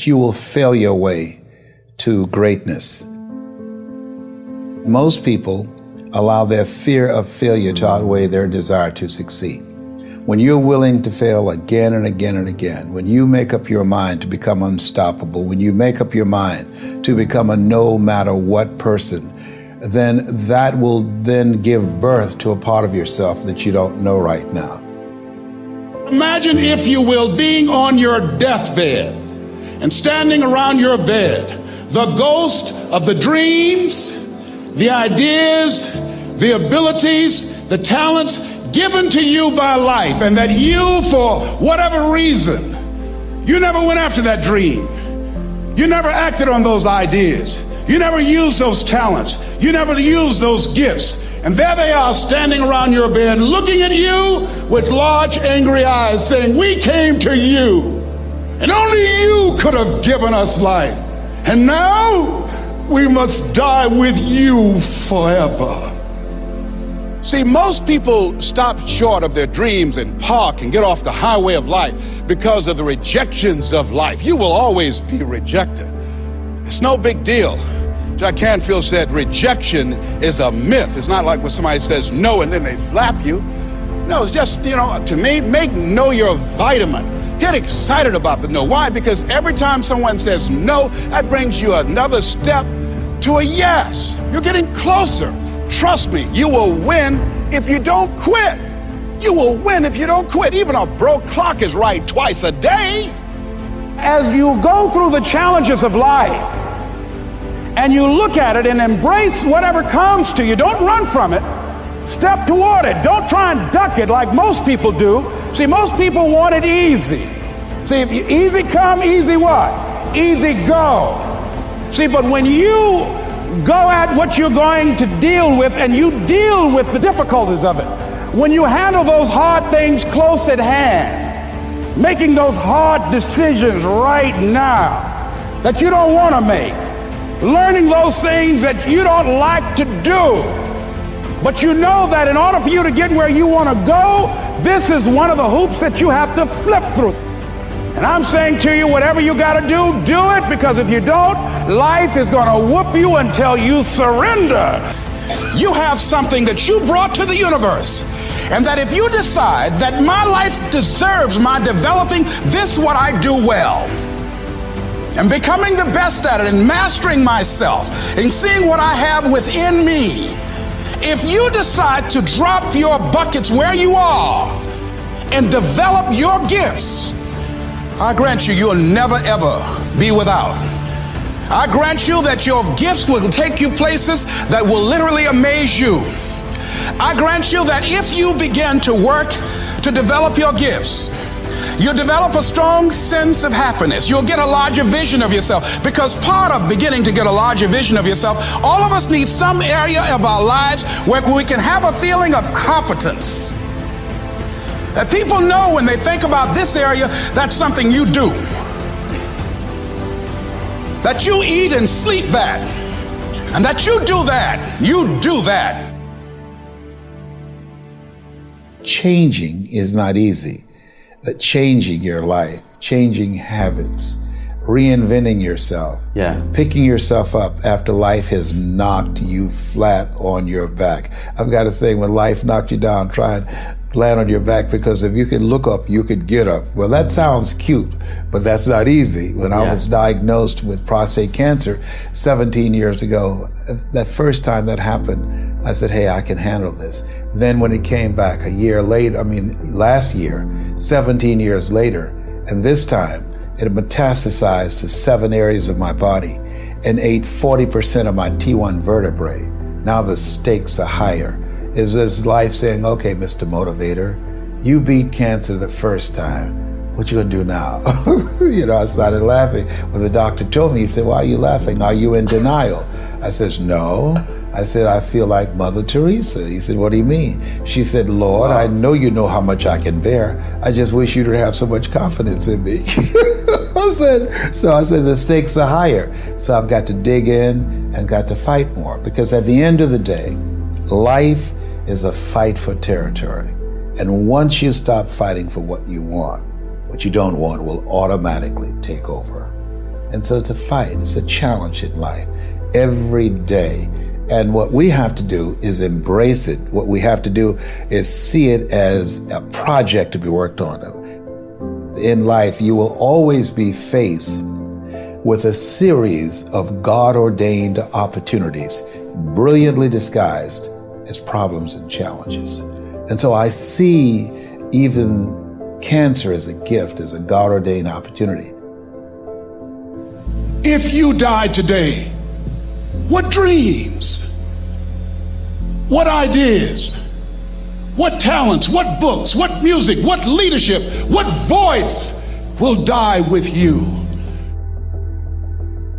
You will fail your way to greatness. Most people allow their fear of failure to outweigh their desire to succeed. When you're willing to fail again and again and again, when you make up your mind to become unstoppable, when you make up your mind to become a no matter what person, then that will then give birth to a part of yourself that you don't know right now. Imagine, if you will, being on your deathbed and standing around your bed, the ghost of the dreams, the ideas, the abilities, the talents given to you by life, and that you, for whatever reason, you never went after that dream. You never acted on those ideas. You never used those talents. You never used those gifts. And there they are standing around your bed looking at you with large angry eyes saying, "We came to you, and only you could have given us life. And now we must die with you forever." See, most people stop short of their dreams and park and get off the highway of life because of the rejections of life. You will always be rejected. It's no big deal. Jack Canfield said rejection is a myth. It's not like when somebody says no and then they slap you. No, it's just, to me, make no your vitamin. Get excited about the no. Why? Because every time someone says no, that brings you another step to a yes. You're getting closer. Trust me, you will win if you don't quit. You will win if you don't quit. Even a broke clock is right twice a day. As you go through the challenges of life and you look at it and embrace whatever comes to you, don't run from it. Step toward it. Don't try and duck it like most people do. See, most people want it easy. See, if easy come, easy what? Easy go. See, but when you go at what you're going to deal with and you deal with the difficulties of it, when you handle those hard things close at hand, making those hard decisions right now that you don't want to make, learning those things that you don't like to do, but you know that in order for you to get where you want to go, this is one of the hoops that you have to flip through. And I'm saying to you, whatever you got to do it, because if you don't, life is going to whoop you until you surrender. You have something that you brought to the universe, and that if you decide that my life deserves my developing this what I do well, and becoming the best at it, and mastering myself, and seeing what I have within me, if you decide to drop your buckets where you are and develop your gifts, I grant you, you'll never ever be without. I grant you that your gifts will take you places that will literally amaze you. I grant you that if you begin to work to develop your gifts, you'll develop a strong sense of happiness. You'll get a larger vision of yourself, because part of beginning to get a larger vision of yourself, all of us need some area of our lives where we can have a feeling of competence. That people know when they think about this area, that's something you do. That you eat and sleep that. And that you do that. You do that. Changing is not easy. That changing your life, changing habits, reinventing yourself, picking yourself up after life has knocked you flat on your back. I've got to say, when life knocked you down, try and land on your back, because if you could look up, you could get up. Well, that sounds cute, but that's not easy. When I was diagnosed with prostate cancer 17 years ago, that first time that happened, I said, hey, I can handle this. Then when it came back a year later, last year, 17 years later, and this time it metastasized to 7 areas of my body and ate 40% of my T1 vertebrae. Now the stakes are higher. It's this life saying, okay, Mr. Motivator, you beat cancer the first time. What you gonna do now? I started laughing. When the doctor told me, he said, why are you laughing? Are you in denial? I said, no. I said, I feel like Mother Teresa. He said, what do you mean? She said, Lord, I know you know how much I can bear. I just wish you to have so much confidence in me. I said, the stakes are higher. So I've got to dig in and got to fight more, because at the end of the day, life is a fight for territory. And once you stop fighting for what you want, what you don't want will automatically take over. And so it's a fight, it's a challenge in life every day. And what we have to do is embrace it. What we have to do is see it as a project to be worked on. In life, you will always be faced with a series of God-ordained opportunities, brilliantly disguised as problems and challenges. And so I see even cancer as a gift, as a God-ordained opportunity. If you died today, what dreams, what ideas, what talents, what books, what music, what leadership, what voice will die with you?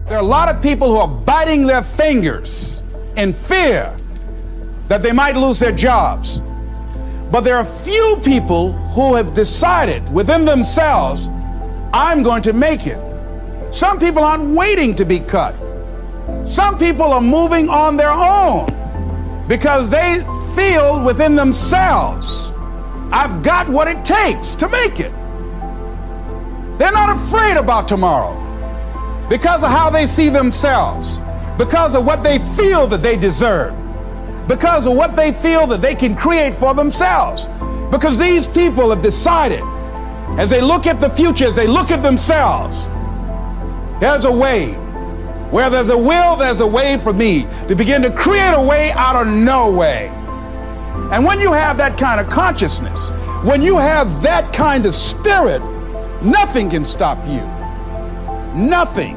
There are a lot of people who are biting their fingers in fear that they might lose their jobs. But there are few people who have decided within themselves, I'm going to make it. Some people aren't waiting to be cut. Some people are moving on their own because they feel within themselves, I've got what it takes to make it. They're not afraid about tomorrow because of how they see themselves, because of what they feel that they deserve, because of what they feel that they can create for themselves. Because these people have decided, as they look at the future, as they look at themselves, there's a way. Where there's a will, there's a way for me to begin to create a way out of no way. And when you have that kind of consciousness, when you have that kind of spirit, nothing can stop you. Nothing.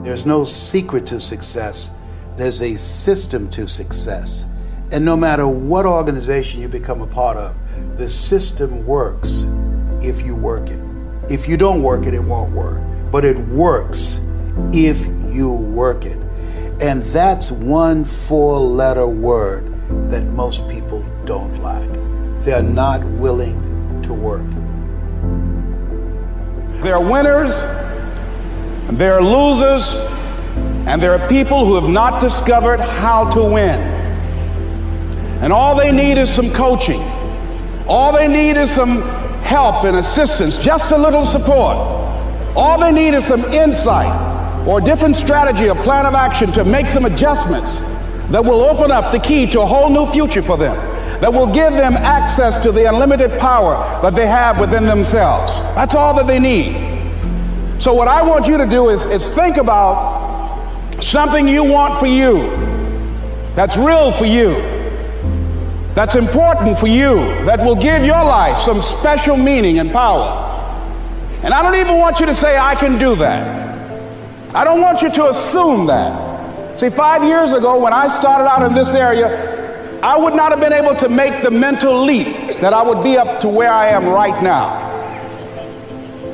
There's no secret to success. There's a system to success. And no matter what organization you become a part of, the system works if you work it. If you don't work it, it won't work. But it works if you work it. And that's one 4-letter word that most people don't like. They're not willing to work. There are winners, and there are losers, and there are people who have not discovered how to win. And all they need is some coaching. All they need is some help and assistance, just a little support. All they need is some insight or a different strategy, a plan of action to make some adjustments that will open up the key to a whole new future for them, that will give them access to the unlimited power that they have within themselves. That's all that they need. So what I want you to do is think about something you want for you, that's real for you, that's important for you, that will give your life some special meaning and power. And I don't even want you to say, I can do that. I don't want you to assume that. See, 5 years ago when I started out in this area, I would not have been able to make the mental leap that I would be up to where I am right now.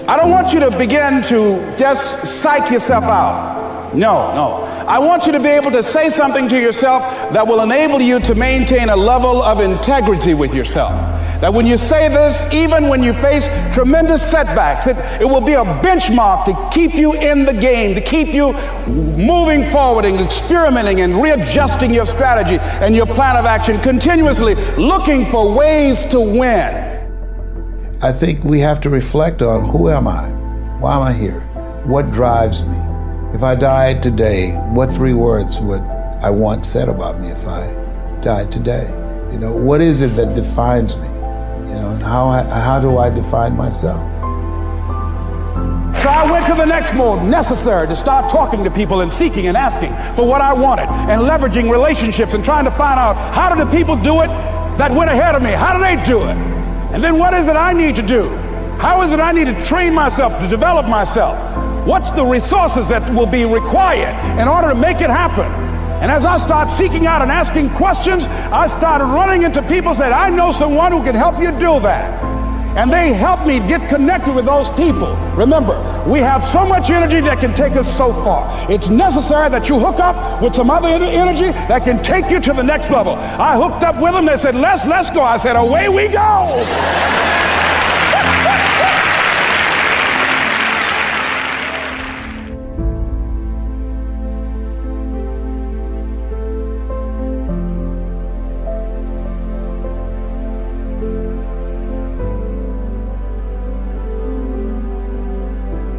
I don't want you to begin to just psych yourself out. No. I want you to be able to say something to yourself that will enable you to maintain a level of integrity with yourself. That when you say this, even when you face tremendous setbacks, it will be a benchmark to keep you in the game, to keep you moving forward and experimenting and readjusting your strategy and your plan of action, continuously looking for ways to win. I think we have to reflect on, who am I? Why am I here? What drives me? If I died today, what 3 words would I want said about me if I died today? You know, what is it that defines me? You know, and how do I define myself? So I went to the next mode necessary to start talking to people and seeking and asking for what I wanted and leveraging relationships and trying to find out, how do the people do it that went ahead of me? How do they do it? And then what is it I need to do? How is it I need to train myself, to develop myself? What's the resources that will be required in order to make it happen? And as I start seeking out and asking questions, I started running into people who said, I know someone who can help you do that. And they helped me get connected with those people. Remember, we have so much energy that can take us so far. It's necessary that you hook up with some other energy that can take you to the next level. I hooked up with them. They said, let's go. I said, away we go.